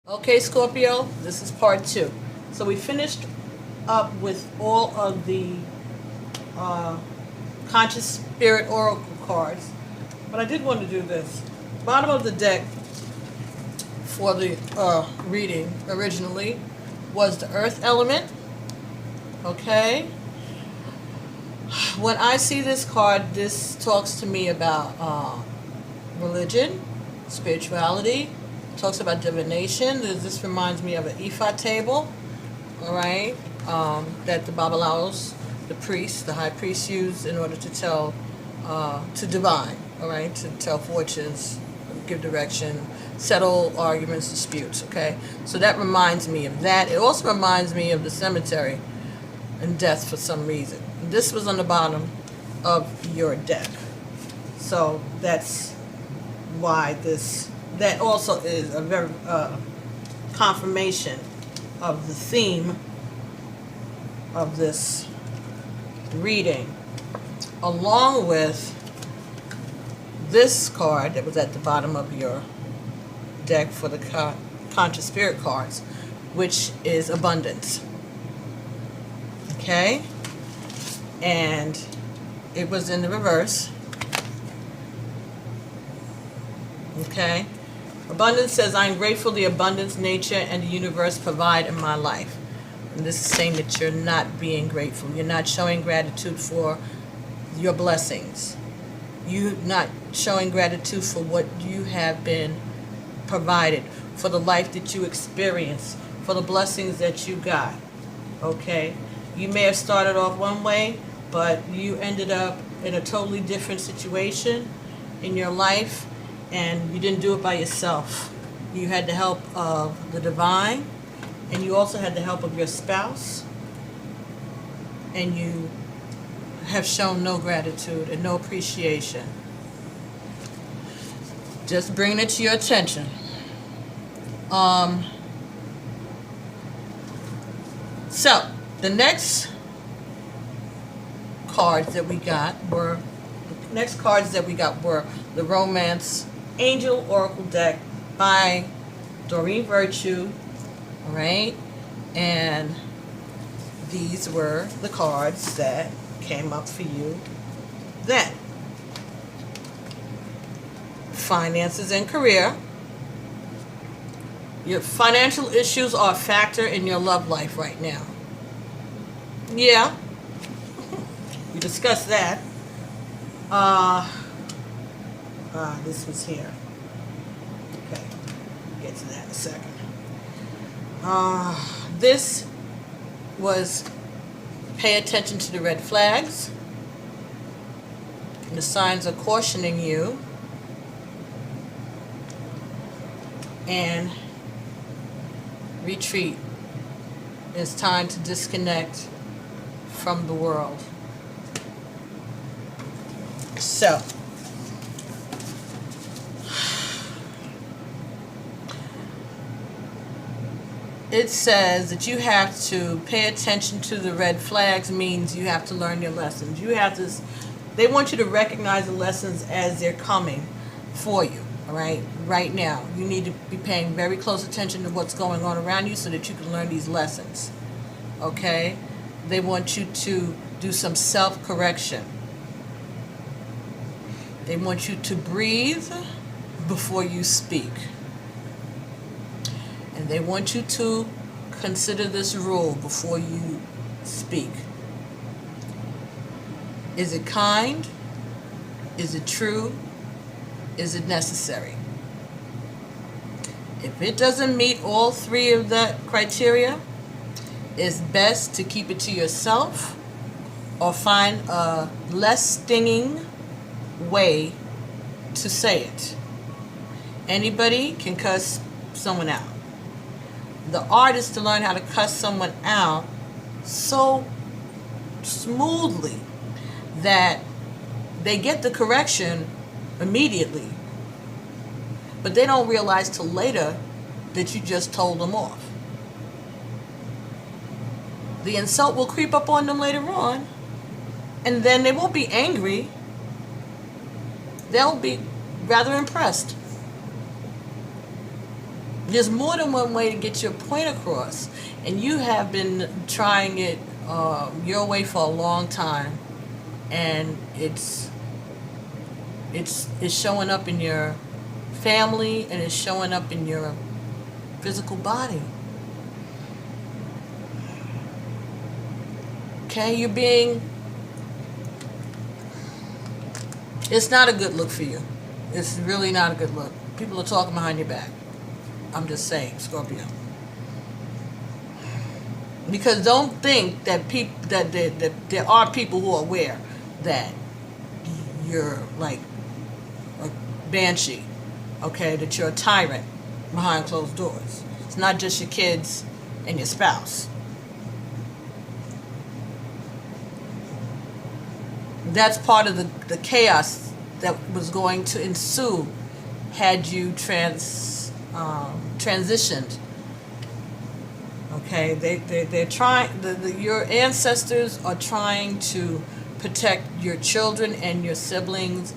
Okay, Scorpio, this is part 2. So we finished up with all of the conscious spirit oracle cards, but I did want to do this. Bottom of the deck for the reading originally was the earth element. Okay. When I see this card, this talks to me about religion, spirituality, talks about divination. This reminds me of an Ifa table, all right, that the Babalaos, the priests, the high priests used in order to tell, to divine, all right, to tell fortunes, give direction, settle arguments, disputes, okay? So that reminds me of that. It also reminds me of the cemetery and death for some reason. This was on the bottom of your deck. So that's why this, that also is a very confirmation of the theme of this reading, along with this card that was at the bottom of your deck for the conscious spirit cards, which is abundance. Okay, and it was in the reverse. Okay, abundance says, I am grateful the abundance nature and the universe provide in my life. And this is saying that you're not being grateful. You're not showing gratitude for your blessings. You're not showing gratitude for what you have been provided, for the life that you experienced, for the blessings that you got. Okay, you may have started off one way, but you ended up in a totally different situation in your life, and you didn't do it by yourself. You had the help of the divine, and you also had the help of your spouse, and you have shown no gratitude and no appreciation. Just bringing it to your attention. So the next cards that we got were the Romance Angel Oracle deck by Doreen Virtue. All right, and these were the cards that came up for you then. Finances and career. Your financial issues are a factor in your love life right now. Yeah, we discussed that. This was here. Okay, get to that in a second. This was pay attention to the red flags. The signs are cautioning you. And retreat. It's time to disconnect from the world. So, it says that you have to pay attention to the red flags, means you have to learn your lessons. You have to, they want you to recognize the lessons as they're coming for you, all right? Right now, you need to be paying very close attention to what's going on around you so that you can learn these lessons, okay? They want you to do some self-correction. They want you to breathe before you speak. And they want you to consider this rule before you speak. Is it kind? Is it true? Is it necessary? If it doesn't meet all three of that criteria, it's best to keep it to yourself or find a less stinging way to say it. Anybody can cuss someone out. The art is to learn how to cuss someone out so smoothly that they get the correction immediately, but they don't realize till later that you just told them off. The insult will creep up on them later on, and then they won't be angry. They'll be rather impressed. There's more than one way to get your point across, and you have been trying it your way for a long time, and it's showing up in your family, and it's showing up in your physical body. Okay, it's not a good look for you. It's really not a good look. People are talking behind your back. I'm just saying, Scorpio. Because don't think that that there are people who are aware that you're like a banshee, okay? That you're a tyrant behind closed doors. It's not just your kids and your spouse. That's part of the chaos that was going to ensue had you transitioned. Okay, they're trying. Your ancestors are trying to protect your children and your siblings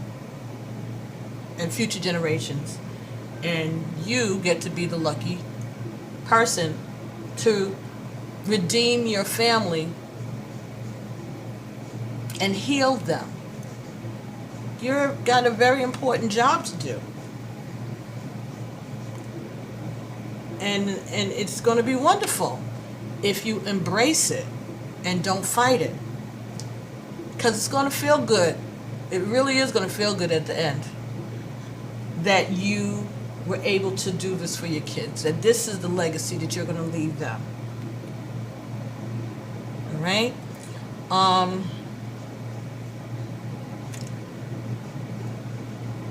and future generations, and you get to be the lucky person to redeem your family and heal them. You've got a very important job to do. And it's going to be wonderful if you embrace it and don't fight it. Because it's going to feel good. It really is going to feel good at the end. That you were able to do this for your kids. That this is the legacy that you're going to leave them. All right?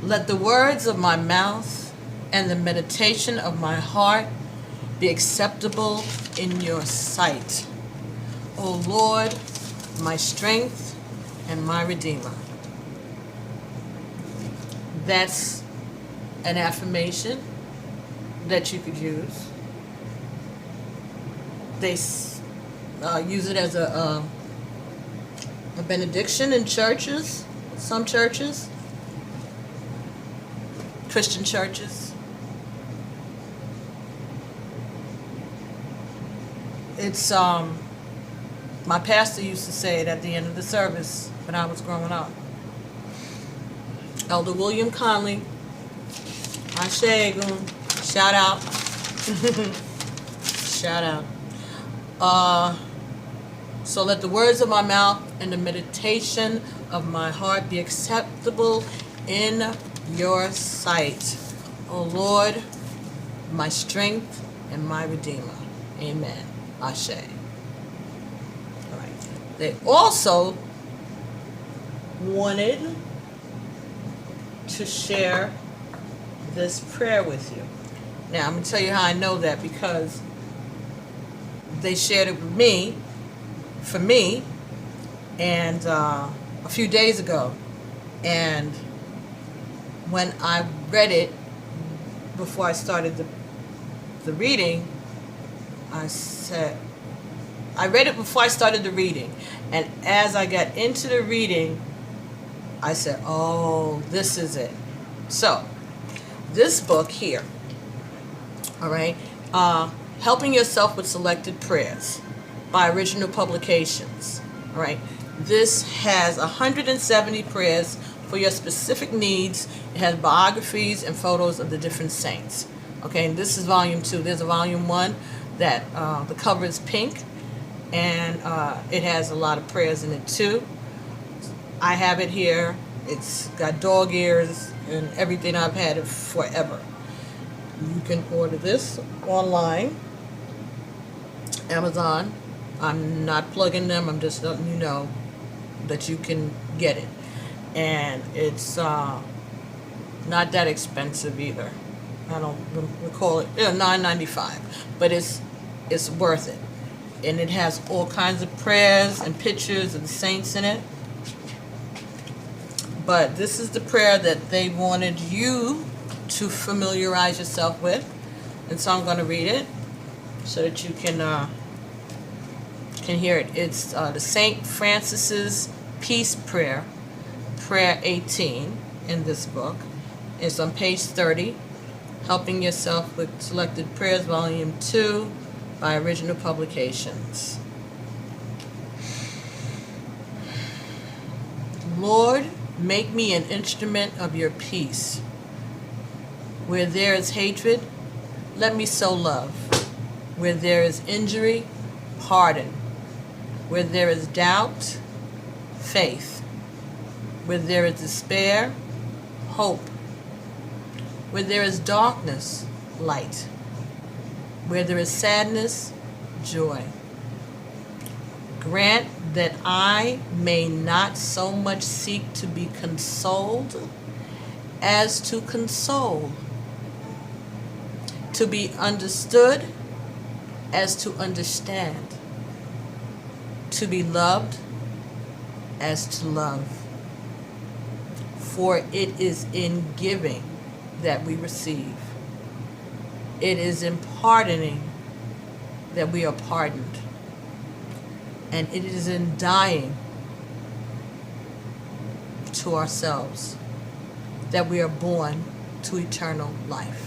Let the words of my mouth and the meditation of my heart be acceptable in your sight, O Lord, my strength and my Redeemer. That's an affirmation that you could use. They use it as a benediction in churches, some churches, Christian churches. It's my pastor used to say it at the end of the service when I was growing up. Elder William Conley, Ashegun, shout out, shout out. So let the words of my mouth and the meditation of my heart be acceptable in your sight, O Lord, my strength and my Redeemer. Amen. Ashe. All right. They also wanted to share this prayer with you. Now, I'm going to tell you how I know that, because they shared it with me, for me, and a few days ago. And when I read it before I started the reading, I read it before I started the reading, and as I got into the reading, I said, oh, this is it. So, this book here, all right, Helping Yourself with Selected Prayers by Original Publications, all right, this has 170 prayers for your specific needs. It has biographies and photos of the different saints. Okay, and this is volume 2. There's a volume 1 that the cover is pink, and it has a lot of prayers in it too. I have it here. It's got dog ears and everything. I've had it forever. You can order this online, Amazon. I'm not plugging them. I'm just letting you know that you can get it. And it's not that expensive either. I don't recall it. $9.95, but it's worth it. And it has all kinds of prayers and pictures of the saints in it. But this is the prayer that they wanted you to familiarize yourself with, and so I'm going to read it so that you can hear it. It's the Saint Francis's Peace Prayer, Prayer 18 in this book. It's on page 30, Helping Yourself with Selected Prayers, Volume 2, by Original Publications. Lord, make me an instrument of Your peace. Where there is hatred, let me sow love. Where there is injury, pardon. Where there is doubt, faith. Where there is despair, hope. Where there is darkness, light. Where there is sadness, joy. Grant that I may not so much seek to be consoled as to console, to be understood as to understand, to be loved as to love. For it is in giving that we receive. It is in pardoning that we are pardoned. And it is in dying to ourselves that we are born to eternal life.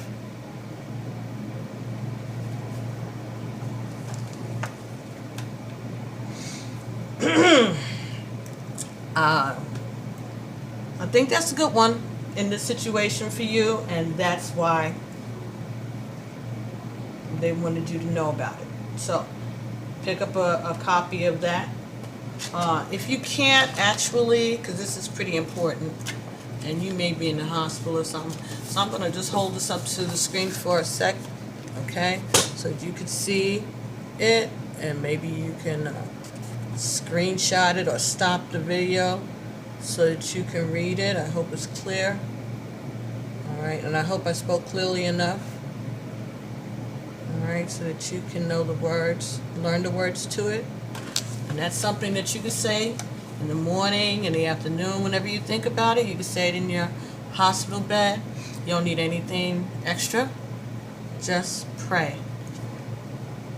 I think that's a good one in this situation for you, and that's why they wanted you to know about it. So pick up a copy of that. If you can't actually, because this is pretty important, and you may be in the hospital or something, so I'm going to just hold this up to the screen for a sec, okay? So that you can see it, and maybe you can screenshot it or stop the video so that you can read it. I hope it's clear. All right, and I hope I spoke clearly enough. All right, so that you can know the words, learn the words to it. And that's something that you can say in the morning, in the afternoon, whenever you think about it. You can say it in your hospital bed. You don't need anything extra. Just pray.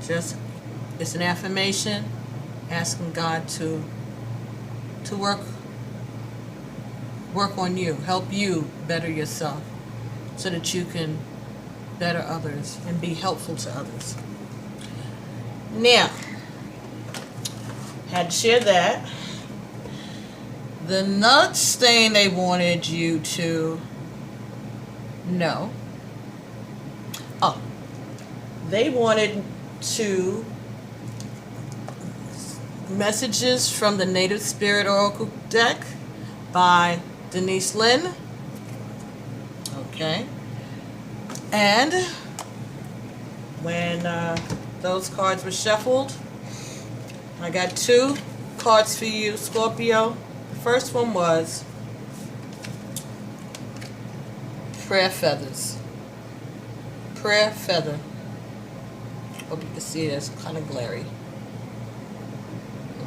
It's an affirmation, asking God to work on you, help you better yourself, so that you can better others and be helpful to others. Now, had to share that. The next thing they wanted you to know, they wanted to messages from the Native Spirit Oracle deck by Denise Linn. Okay. And when those cards were shuffled, I got two cards for you, Scorpio. The first one was Prayer Feathers. Prayer Feather. Hope you can see it. It's kind of glary.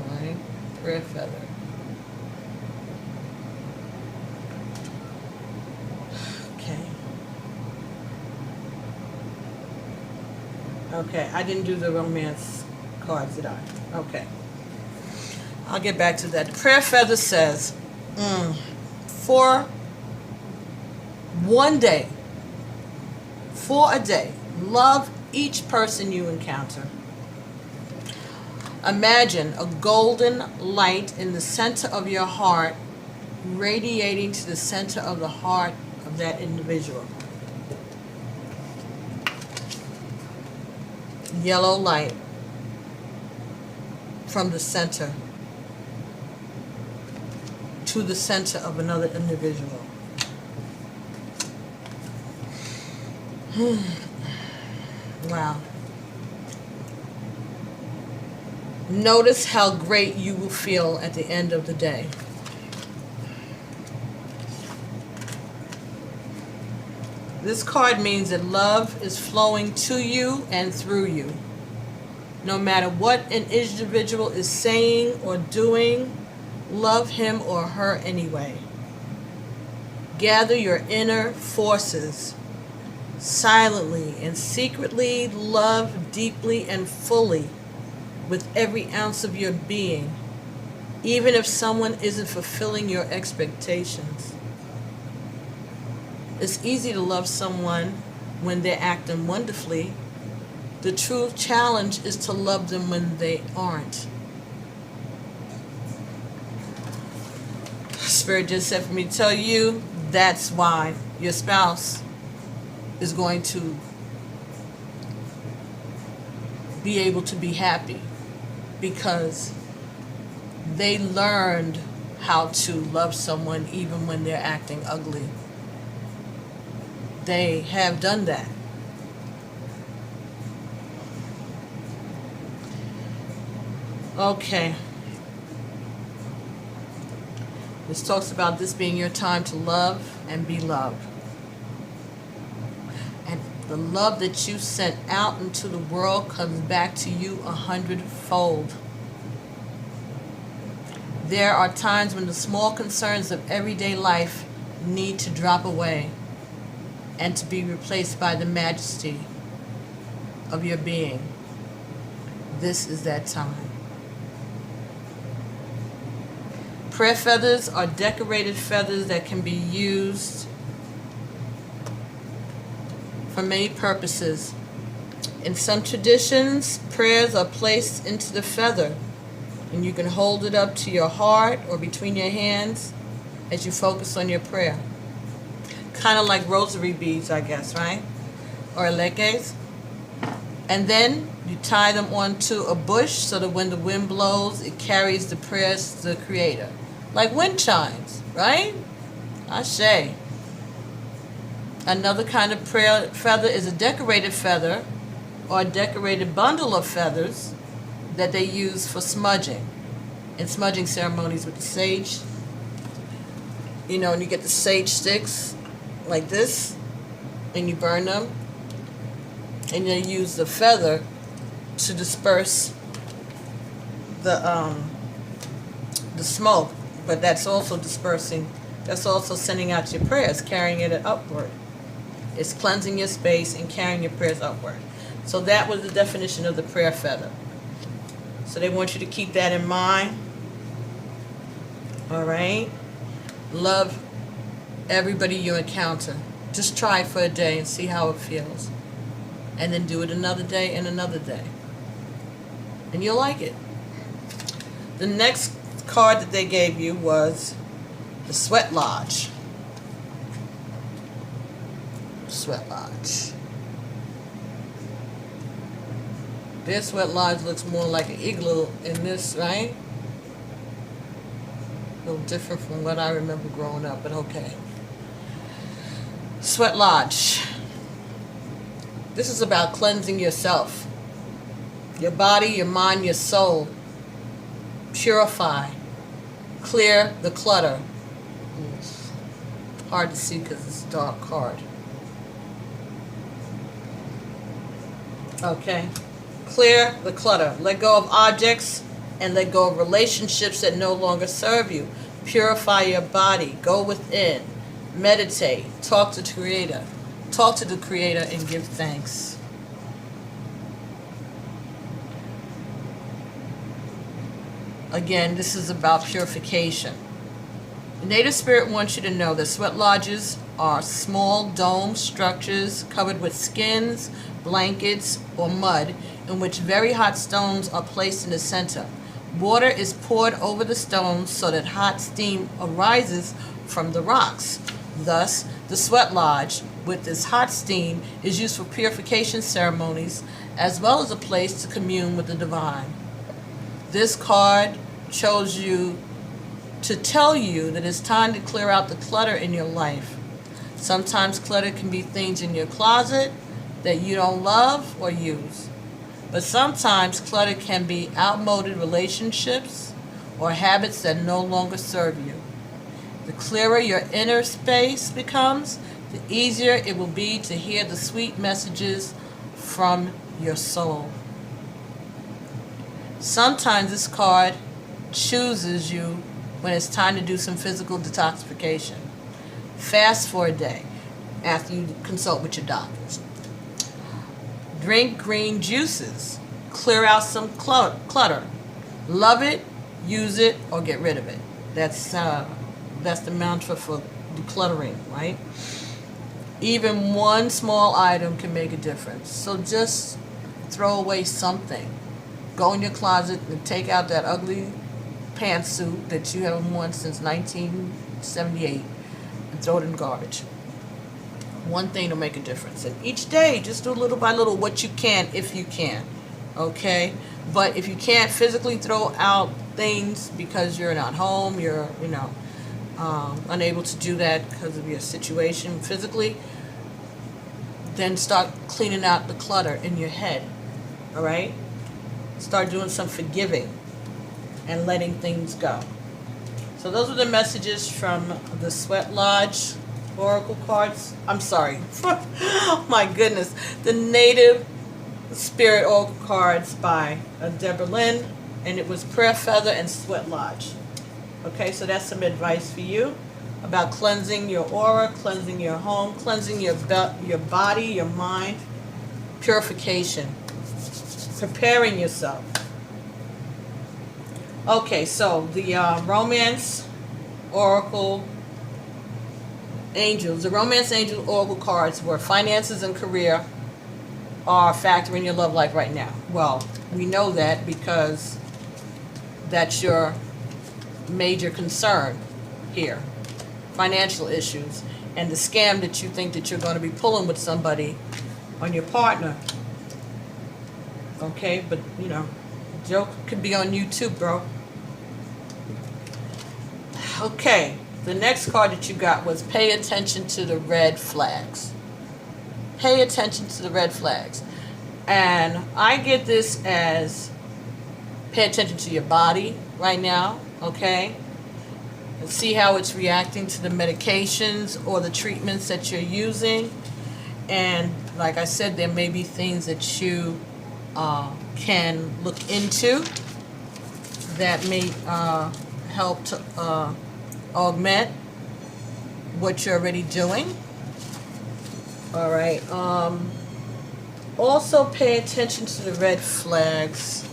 Alright. Prayer Feather. Okay, I didn't do the romance cards, did I? Okay. I'll get back to that. Prayer Feather says, for one day, for a day, love each person you encounter. Imagine a golden light in the center of your heart, radiating to the center of the heart of that individual. Yellow light from the center to the center of another individual. Wow. Notice how great you will feel at the end of the day. This card means that love is flowing to you and through you. No matter what an individual is saying or doing, love him or her anyway. Gather your inner forces. Silently and secretly love deeply and fully with every ounce of your being, even if someone isn't fulfilling your expectations. It's easy to love someone when they're acting wonderfully. The true challenge is to love them when they aren't. Spirit just said for me to tell you, that's why your spouse is going to be able to be happy, because they learned how to love someone even when they're acting ugly. They have done that. Okay. This talks about this being your time to love and be loved. And the love that you sent out into the world comes back to you 100-fold. There are times when the small concerns of everyday life need to drop away and to be replaced by the majesty of your being. This is that time. Prayer feathers are decorated feathers that can be used for many purposes. In some traditions, prayers are placed into the feather, and you can hold it up to your heart or between your hands as you focus on your prayer. Kind of like rosary beads, I guess, right? Or leques. And then you tie them onto a bush so that when the wind blows, it carries the prayers to the Creator. Like wind chimes, right? Ashe. Another kind of prayer feather is a decorated feather or a decorated bundle of feathers that they use for smudging. In smudging ceremonies with the sage. You know, and you get the sage sticks like this, and you burn them. And you use the feather to disperse the smoke. But that's also dispersing, that's also sending out your prayers, carrying it upward. It's cleansing your space and carrying your prayers upward. So that was the definition of the prayer feather. So they want you to keep that in mind. All right? Love everybody you encounter. Just try it for a day and see how it feels. And then do it another day and another day. And you'll like it. The next card that they gave you was the Sweat Lodge. Sweat Lodge. Their Sweat Lodge looks more like an igloo in this, right? A little different from what I remember growing up, but okay. Sweat Lodge. This is about cleansing yourself. Your body, your mind, your soul. Purify. Clear the clutter. It's hard to see because it's a dark card. Okay. Clear the clutter. Let go of objects and let go of relationships that no longer serve you. Purify your body. Go within. Meditate. Talk to the Creator. Talk to the Creator and give thanks. Again, this is about purification. The Native Spirit wants you to know that sweat lodges are small dome structures covered with skins, blankets, or mud in which very hot stones are placed in the center. Water is poured over the stones so that hot steam arises from the rocks. Thus, the sweat lodge with this hot steam is used for purification ceremonies as well as a place to commune with the divine. This card chose you to tell you that it's time to clear out the clutter in your life. Sometimes clutter can be things in your closet that you don't love or use. But sometimes clutter can be outmoded relationships or habits that no longer serve you. The clearer your inner space becomes, the easier it will be to hear the sweet messages from your soul. Sometimes this card chooses you when it's time to do some physical detoxification. Fast for a day after you consult with your doctors. Drink green juices. Clear out some clutter. Love it, use it, or get rid of it. That's the mantra for decluttering, right? Even one small item can make a difference. So just throw away something. Go in your closet and take out that ugly pantsuit that you haven't worn since 1978 and throw it in the garbage. One thing to make a difference. And each day, just do little by little what you can, if you can. Okay? But if you can't physically throw out things because you're not home, you're, unable to do that because of your situation physically, then start cleaning out the clutter in your head. All right? Start doing some forgiving and letting things go. So those are the messages from the Sweat Lodge Oracle cards. I'm sorry. Oh my goodness. The Native Spirit Oracle cards by Deborah Linn, and it was Prayer Feather and Sweat Lodge. Okay, so that's some advice for you about cleansing your aura, cleansing your home, cleansing your body, your mind, purification, preparing yourself. Okay, so the Romance Oracle Angels, the Romance Angel Oracle cards were finances and career are a factor in your love life right now. Well, we know that because that's your major concern here. Financial issues and the scam that you think that you're going to be pulling with somebody on your partner. Okay, but the joke could be on you too, bro. Okay, the next card that you got was pay attention to the red flags. Pay attention to the red flags. And I get this as pay attention to your body right now, okay? And see how it's reacting to the medications or the treatments that you're using. And like I said, there may be things that you can look into that may help to augment what you're already doing. All right. Also pay attention to the red flags.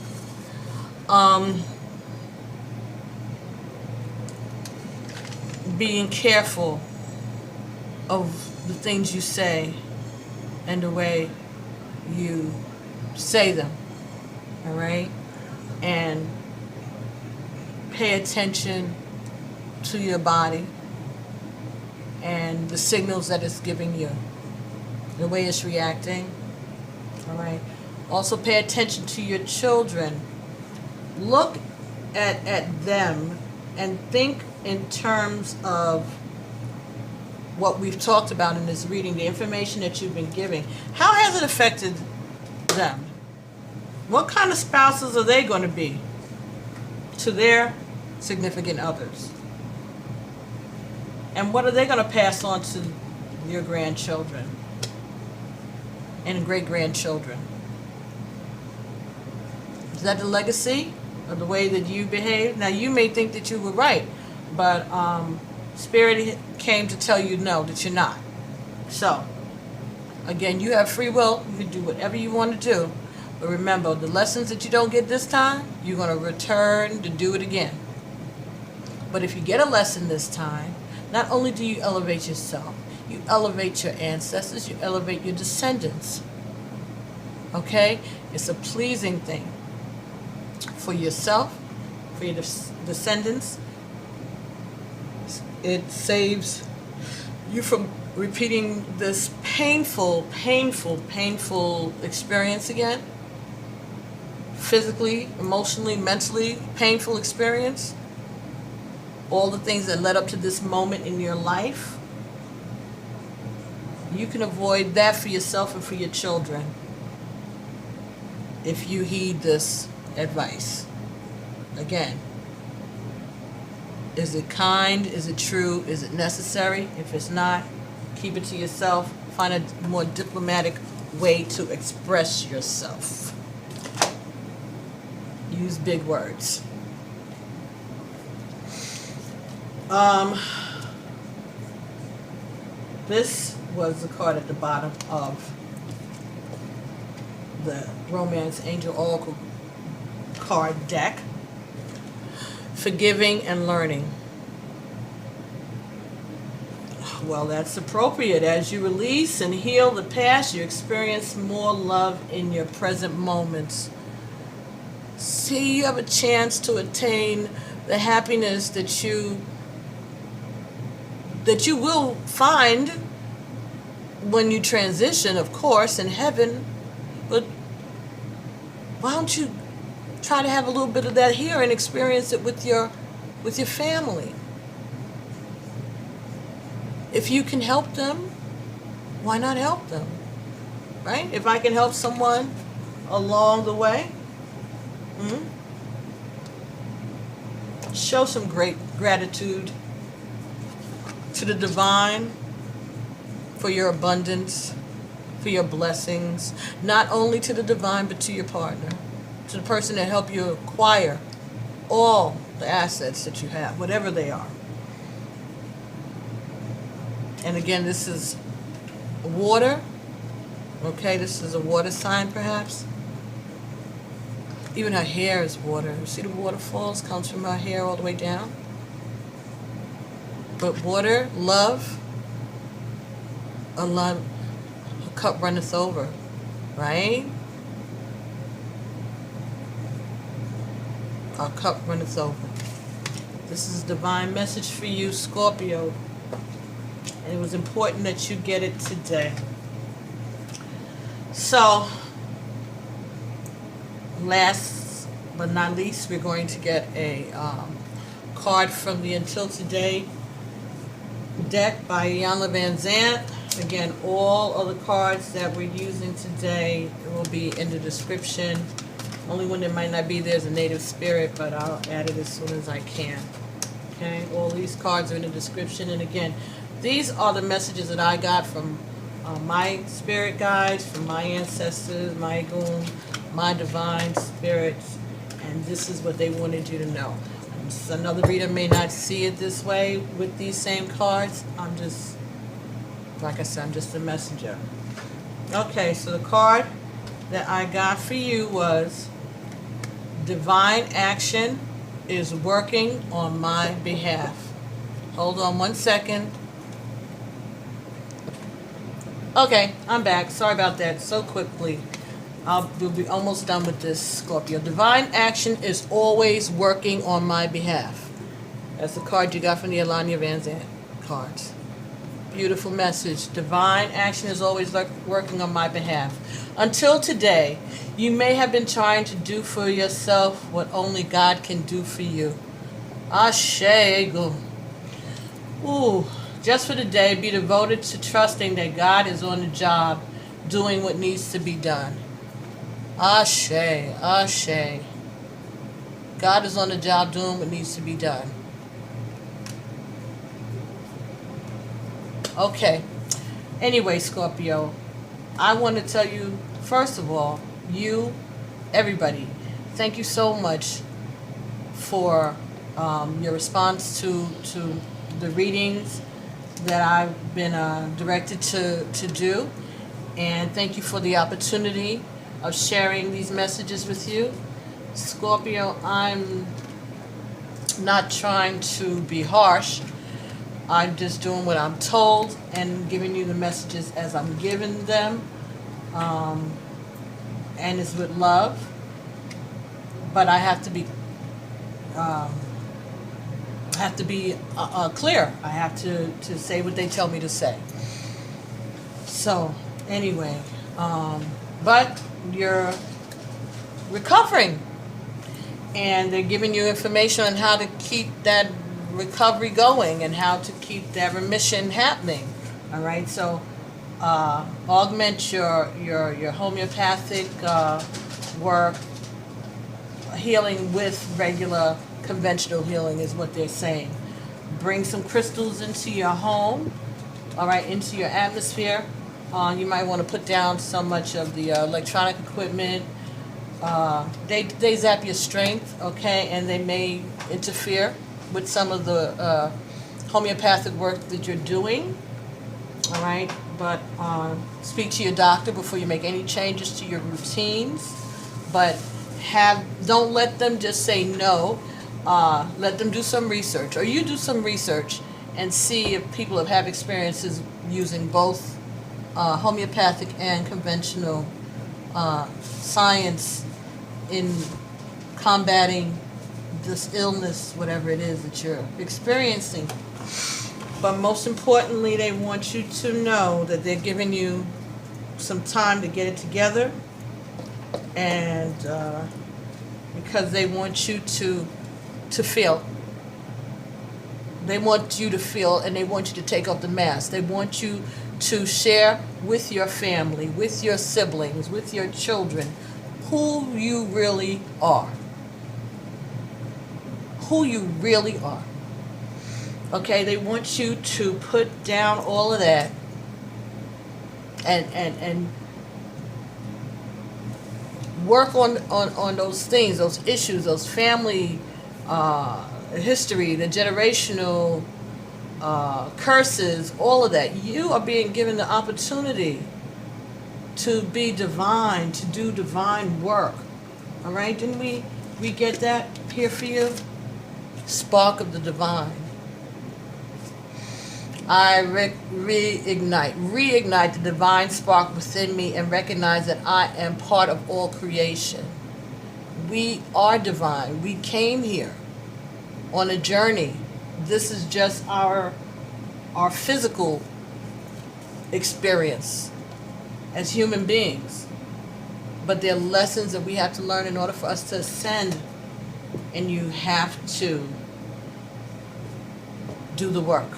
Being careful of the things you say and the way you say them. All right? And pay attention to your body and the signals that it's giving you, the way it's reacting. All right. Also pay attention to your children. Look at them and think in terms of what we've talked about in this reading, the information that you've been giving. How has it affected them? What kind of spouses are they going to be to their significant others? And what are they going to pass on to your grandchildren and great-grandchildren? Is that the legacy of the way that you behave? Now, you may think that you were right, but Spirit came to tell you no, that you're not. So, again, you have free will. You can do whatever you want to do. But remember, the lessons that you don't get this time, you're going to return to do it again. But if you get a lesson this time, not only do you elevate yourself, you elevate your ancestors, you elevate your descendants. Okay? It's a pleasing thing for yourself, for your descendants. It saves you from repeating this painful experience again. Physically, emotionally, mentally painful experience. All the things that led up to this moment in your life. You can avoid that for yourself and for your children if you heed this advice. Again, is it kind? Is it true? Is it necessary? If it's not, keep it to yourself. Find a more diplomatic way to express yourself. Use big words. This was the card at the bottom of the Romance Angel Oracle card deck. Forgiving and learning. Well, that's appropriate. As you release and heal the past, you experience more love in your present moments. See, you have a chance to attain the happiness that you will find when you transition, of course, in heaven. But why don't you try to have a little bit of that here and experience it with your family? If you can help them, why not help them? Right? If I can help someone along the way, show some great gratitude to the divine for your abundance, for your blessings, not only to the divine, but to your partner, to the person that helped you acquire all the assets that you have, whatever they are. And again, this is water. Okay, this is a water sign, perhaps. Even her hair is water. You see the waterfalls comes from her hair all the way down. But water, love, a cup runneth over, right? Our cup runneth over. This is a divine message for you, Scorpio. And it was important that you get it today. So, last but not least, we're going to get a card from the Until Today deck by Iyanla Vanzant. Again, all of the cards that we're using today will be in the description. Only one that might not be there is a native spirit, but I'll add it as soon as I can. Okay, all these cards are in the description. And again, these are the messages that I got from my spirit guides, from my ancestors, my goon, my divine spirits, and this is what they wanted you to know. Another reader may not see it this way with these same cards. I'm just, like I said, I'm just a messenger. Okay, so the card that I got for you was Divine Action is Working on My Behalf. Hold on one second. Okay, I'm back. Sorry about that. So quickly. We'll be almost done with this, Scorpio. Divine action is always working on my behalf. That's the card you got from the Iyanla Vanzant cards. Beautiful message. Divine action is always working on my behalf. Until today, you may have been trying to do for yourself what only God can do for you. Ashe go. Ooh. Just for the day, be devoted to trusting that God is on the job doing what needs to be done. Ashe, ashe. God is on the job doing what needs to be done. Okay. Anyway, Scorpio, I want to tell you, first of all, everybody, thank you so much for your response to the readings that I've been directed to do, and thank you for the opportunity of sharing these messages with you. Scorpio, I'm not trying to be harsh. I'm just doing what I'm told and giving you the messages as I'm giving them, and it's with love, but I have to be clear. I have to say what they tell me to say. So, anyway, but you're recovering, and they're giving you information on how to keep that recovery going and how to keep that remission happening. All right, so augment your homeopathic work, healing with regular conventional healing is what they're saying. Bring some crystals into your home, all right, into your atmosphere. You might want to put down so much of the electronic equipment. They zap your strength, okay, and they may interfere with some of the homeopathic work that you're doing, all right? But speak to your doctor before you make any changes to your routines. But don't let them just say no. Let them do some research, or you do some research and see if people have had experiences using both homeopathic and conventional science in combating this illness, whatever it is that you're experiencing. But most importantly, they want you to know that they're giving you some time to get it together, and because they want you to feel. They want you to feel, and they want you to take off the mask. They want you to share with your family, with your siblings, with your children, who you really are. Who you really are. Okay, they want you to put down all of that and work on those things, those issues, those family history, the generational curses, all of that. You are being given the opportunity to be divine, to do divine work. All right? Didn't we get that here for you? Spark of the divine. I reignite the divine spark within me and recognize that I am part of all creation. We are divine. We came here on a journey. This is just our physical experience as human beings. But there are lessons that we have to learn in order for us to ascend. And you have to do the work.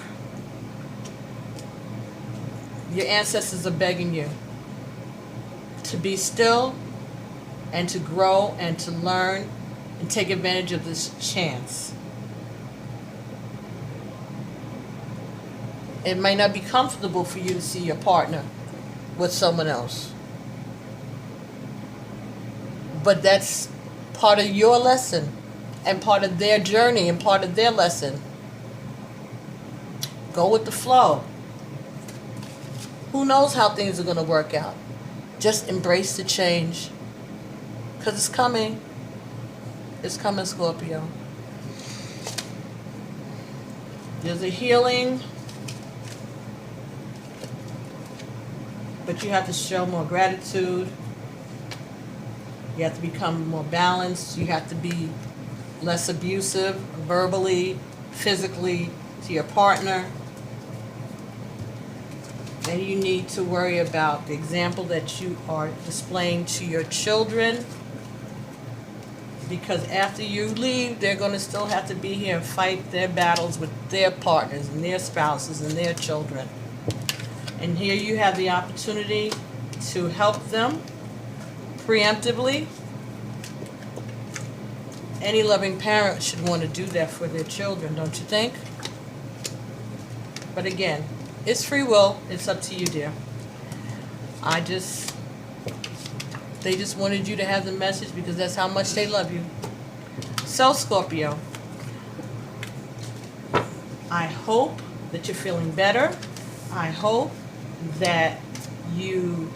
Your ancestors are begging you to be still and to grow and to learn and take advantage of this chance. It might not be comfortable for you to see your partner with someone else, but that's part of your lesson and part of their journey and part of their lesson. Go with the flow. Who knows how things are going to work out? Just embrace the change. Because it's coming. It's coming, Scorpio. There's a healing. But you have to show more gratitude. You have to become more balanced. You have to be less abusive, verbally, physically, to your partner. And you need to worry about the example that you are displaying to your children, because after you leave, they're going to still have to be here and fight their battles with their partners and their spouses and their children. And here you have the opportunity to help them preemptively. Any loving parent should want to do that for their children, don't you think? But again, it's free will. It's up to you, dear. They just wanted you to have the message because that's how much they love you. So, Scorpio, I hope that you're feeling better. I hope that you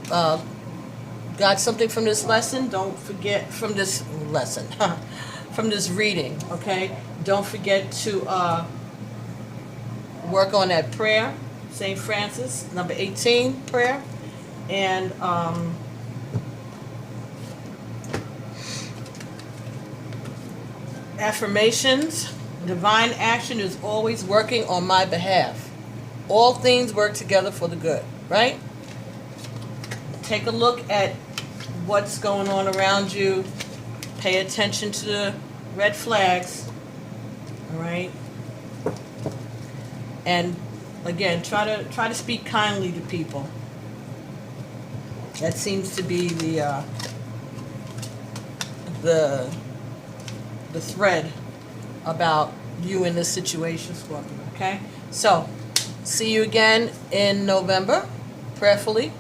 got something from this lesson. Don't forget, from this lesson, from this reading, okay? Don't forget to work on that prayer, St. Francis, number 18 prayer, and affirmations. Divine action is always working on my behalf. All things work together for the good, right? Take a look at what's going on around you. Pay attention to the red flags, all right? And again, try to speak kindly to people. That seems to be the thread about you in this situation, Scorpio. Okay? So, see you again in November, prayerfully.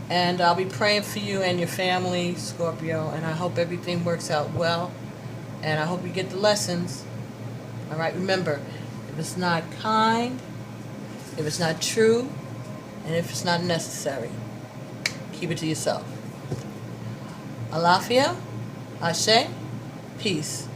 And I'll be praying for you and your family, Scorpio. And I hope everything works out well. And I hope you get the lessons. All right? Remember, if it's not kind, if it's not true, and if it's not necessary, keep it to yourself. Alafia, Ashe, peace.